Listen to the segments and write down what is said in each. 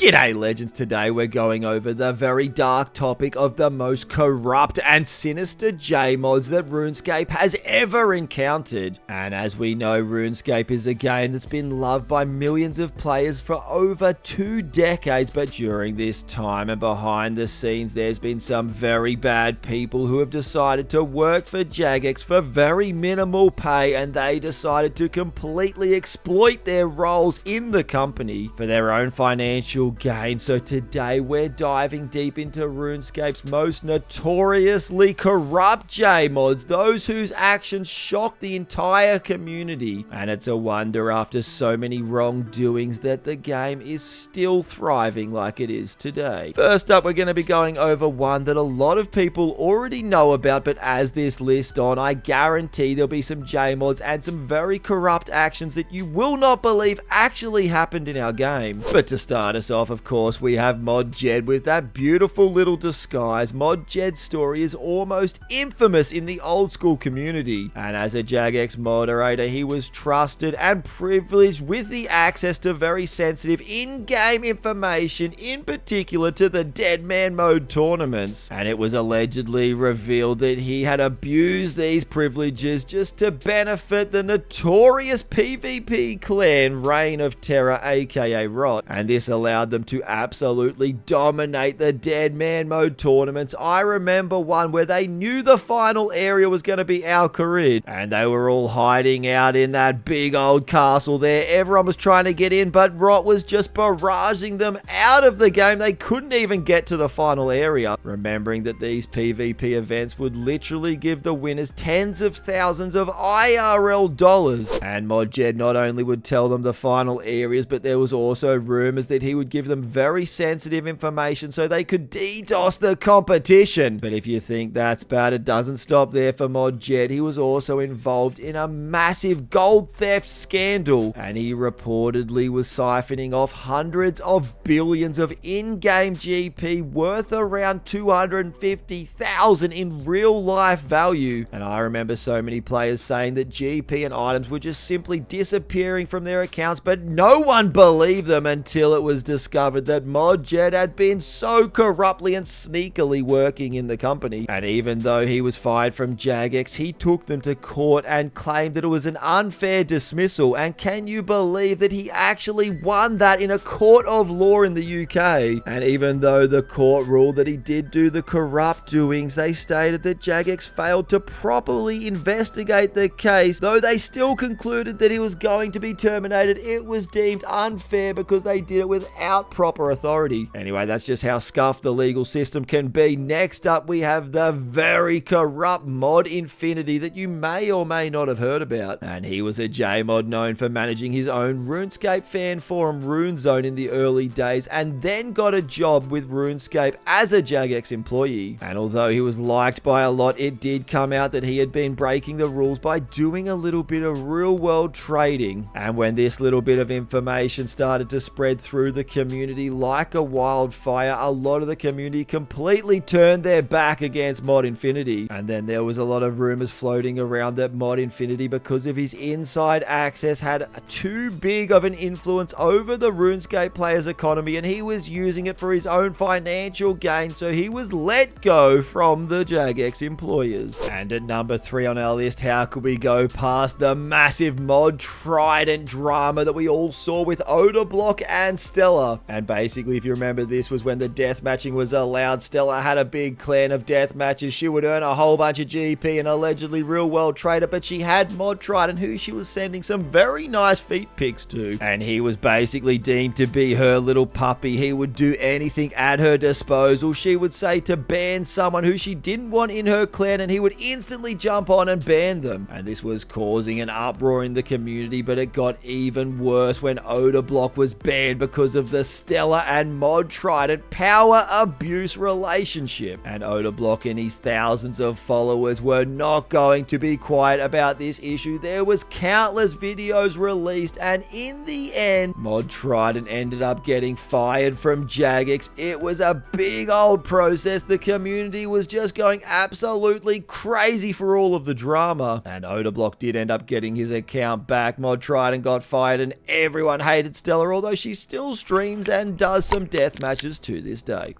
G'day legends, today we're going over the very dark topic of the most corrupt and sinister J-mods that RuneScape has ever encountered. And as we know, RuneScape is a game that's been loved by millions of players for over 2 decades, but during this time and behind the scenes there's been some very bad people who have decided to work for Jagex for very minimal pay, and they decided to completely exploit their roles in the company for their own financial gain. So today we're diving deep into RuneScape's most notoriously corrupt J-mods, those whose actions shocked the entire community. And it's a wonder after so many wrongdoings that the game is still thriving like it is today. First up, we're going to be going over one that a lot of people already know about, but as this list on, I guarantee there'll be some J-mods and some very corrupt actions that you will not believe actually happened in our game. But to start us off, of course, we have Mod Jed with that beautiful little disguise. Mod Jed's story is almost infamous in the Oldschool community, and as a Jagex moderator, he was trusted and privileged with the access to very sensitive in-game information, in particular to the Dead Man mode tournaments. And it was allegedly revealed that he had abused these privileges just to benefit the notorious PvP clan Reign of Terror, aka Rot, and this allowed them to absolutely dominate the Dead Man mode tournaments. I remember one where they knew the final area was going to be Al-Kharid, and they were all hiding out in that big old castle there. Everyone was trying to get in, but Rot was just barraging them out of the game. They couldn't even get to the final area, remembering that these PvP events would literally give the winners tens of thousands of IRL dollars. And Mod Jed not only would tell them the final areas, but there was also rumors that he would give them very sensitive information so they could DDoS the competition. But if you think that's bad, it doesn't stop there for Mod Jed. He was also involved in a massive gold theft scandal, and he reportedly was siphoning off hundreds of billions of in-game GP worth around 250,000 in real life value. And I remember so many players saying that GP and items were just simply disappearing from their accounts, but no one believed them until it was discovered that Mod Jed had been so corruptly and sneakily working in the company. And even though he was fired from Jagex, he took them to court and claimed that it was an unfair dismissal. And can you believe that he actually won that in a court of law in the UK? And even though the court ruled that he did do the corrupt doings, they stated that Jagex failed to properly investigate the case. Though they still concluded that he was going to be terminated, it was deemed unfair because they did it without proper authority. Anyway, that's just how scuffed the legal system can be. Next up, we have the very corrupt Mod Infinity that you may or may not have heard about. And he was a J-mod known for managing his own RuneScape fan forum RuneZone in the early days, and then got a job with RuneScape as a Jagex employee. And although he was liked by a lot, it did come out that he had been breaking the rules by doing a little bit of real-world trading. And when this little bit of information started to spread through the community like a wildfire, a lot of the community completely turned their back against Mod Infinity. And then there was a lot of rumors floating around that Mod Infinity, because of his inside access, had too big of an influence over the RuneScape players' economy, and he was using it for his own financial gain, so he was let go from the Jagex employers. And at number 3 on our list, how could we go past the massive Mod Trident drama that we all saw with Odablock and Stella? And basically, if you remember, this was when the death matching was allowed. Stella had a big clan of death matches. She would earn a whole bunch of GP and allegedly real world trade it, but she had Mod Trident, who she was sending some very nice feet pics to. And he was basically deemed to be her little puppy. He would do anything at her disposal. She would say to ban someone who she didn't want in her clan, and he would instantly jump on and ban them. And this was causing an uproar in the community, but it got even worse when Odablock was banned because of the Stella and Mod Trident power abuse relationship. And Odablock and his thousands of followers were not going to be quiet about this issue. There was countless videos released, and in the end, Mod Trident ended up getting fired from Jagex. It was a big old process. The community was just going absolutely crazy for all of the drama. And Odablock did end up getting his account back. Mod Trident got fired, and everyone hated Stella, although she still streamed streams and does some death matches to this day.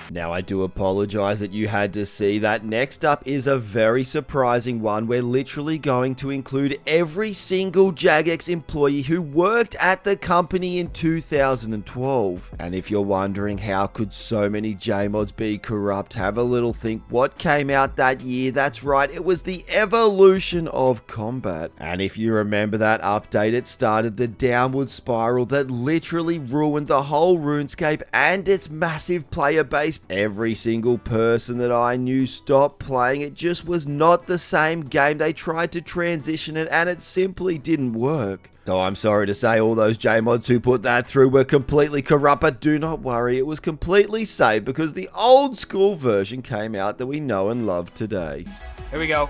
Now, I do apologize that you had to see that. Next up is a very surprising one. We're literally going to include every single Jagex employee who worked at the company in 2012. And if you're wondering how could so many JMods be corrupt, have a little think. What came out that year? That's right, it was the evolution of combat. And if you remember that update, it started the downward spiral that literally ruined the whole RuneScape and its massive player base. Every single person that I knew stopped playing. It just was not the same game. They tried to transition it and it simply didn't work. So I'm sorry to say all those JMods who put that through were completely corrupt, but do not worry, it was completely safe because the old school version came out that we know and love today. Here we go.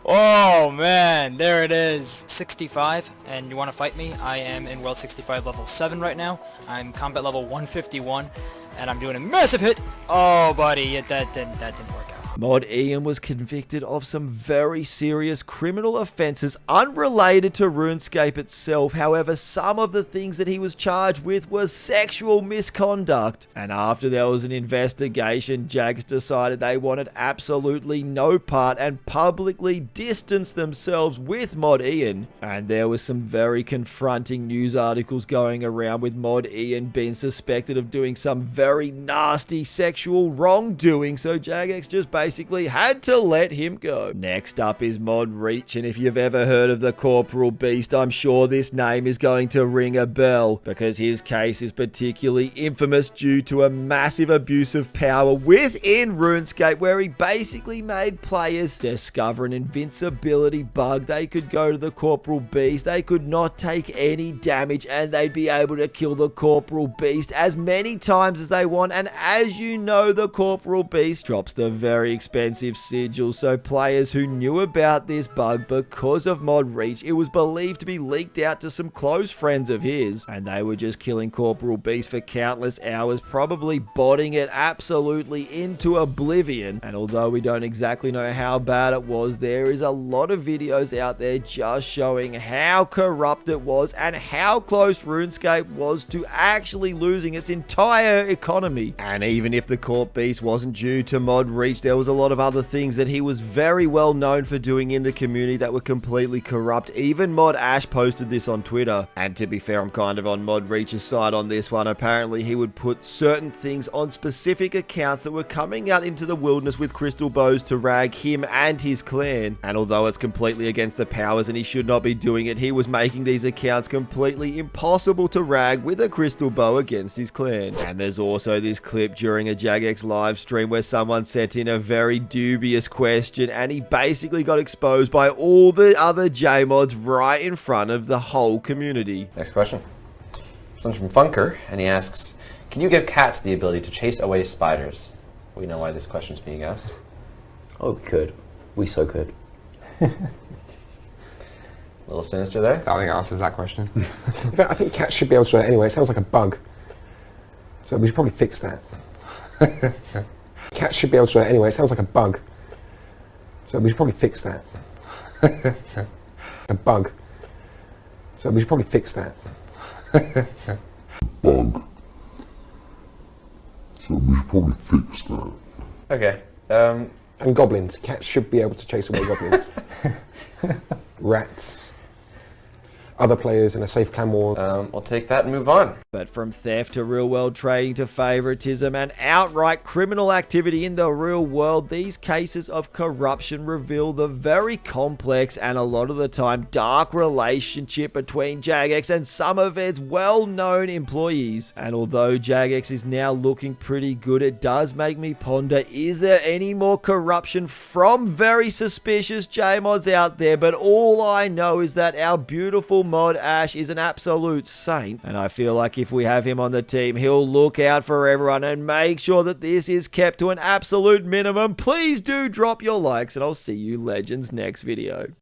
Oh man, there it is. 65, and you want to fight me? I am in World 65 level 7 right now. I'm combat level 151, and I'm doing a massive hit. Oh buddy, that didn't work out. Mod Ian was convicted of some very serious criminal offences unrelated to RuneScape itself. However, some of the things that he was charged with was sexual misconduct. And after there was an investigation, Jagex decided they wanted absolutely no part and publicly distanced themselves with Mod Ian. And there was some very confronting news articles going around with Mod Ian being suspected of doing some very nasty sexual wrongdoing. So Jagex just basically had to let him go. Next up is Mod Reach, and if you've ever heard of the Corporal Beast, I'm sure this name is going to ring a bell, because his case is particularly infamous due to a massive abuse of power within RuneScape, where he basically made players discover an invincibility bug. They could go to the Corporal Beast, they could not take any damage, and they'd be able to kill the Corporal Beast as many times as they want. And as you know, the Corporal Beast drops the very expensive sigil, so players who knew about this bug because of Mod Reach, it was believed to be leaked out to some close friends of his, and they were just killing Corporal Beast for countless hours, probably botting it absolutely into oblivion. And although we don't exactly know how bad it was, there is a lot of videos out there just showing how corrupt it was and how close RuneScape was to actually losing its entire economy. And even if the Corp Beast wasn't due to Mod Reach, there was a lot of other things that he was very well known for doing in the community that were completely corrupt. Even Mod Ash posted this on Twitter. And to be fair, I'm kind of on Mod Reach's side on this one. Apparently, he would put certain things on specific accounts that were coming out into the wilderness with crystal bows to rag him and his clan. And although it's completely against the powers and he should not be doing it, he was making these accounts completely impossible to rag with a crystal bow against his clan. And there's also this clip during a Jagex live stream where someone sent in a very dubious question and he basically got exposed by all the other JMods right in front of the whole community. Next question. This one's from Funker, and he asks, can you give cats the ability to chase away spiders? We know why this question's being asked. Oh, we could. We so could. A little sinister there. I think it answers that question. I think cats should be able to do it anyway. It sounds like a bug. So we should probably fix that. Cats should be able to do it anyway. It sounds like a bug. So we should probably fix that. A bug. So we should probably fix that. Bug. So we should probably fix that. Okay. And goblins. Cats should be able to chase away goblins. Rats. Other players in a safe clan war. We'll take that and move on. But from theft to real-world trading to favoritism and outright criminal activity in the real world, these cases of corruption reveal the very complex and a lot of the time dark relationship between Jagex and some of its well-known employees. And although Jagex is now looking pretty good, it does make me ponder, is there any more corruption from very suspicious JMods out there? But all I know is that our beautiful Mod Ash is an absolute saint, and I feel like if we have him on the team, he'll look out for everyone and make sure that this is kept to an absolute minimum. Please do drop your likes, and I'll see you legends next video.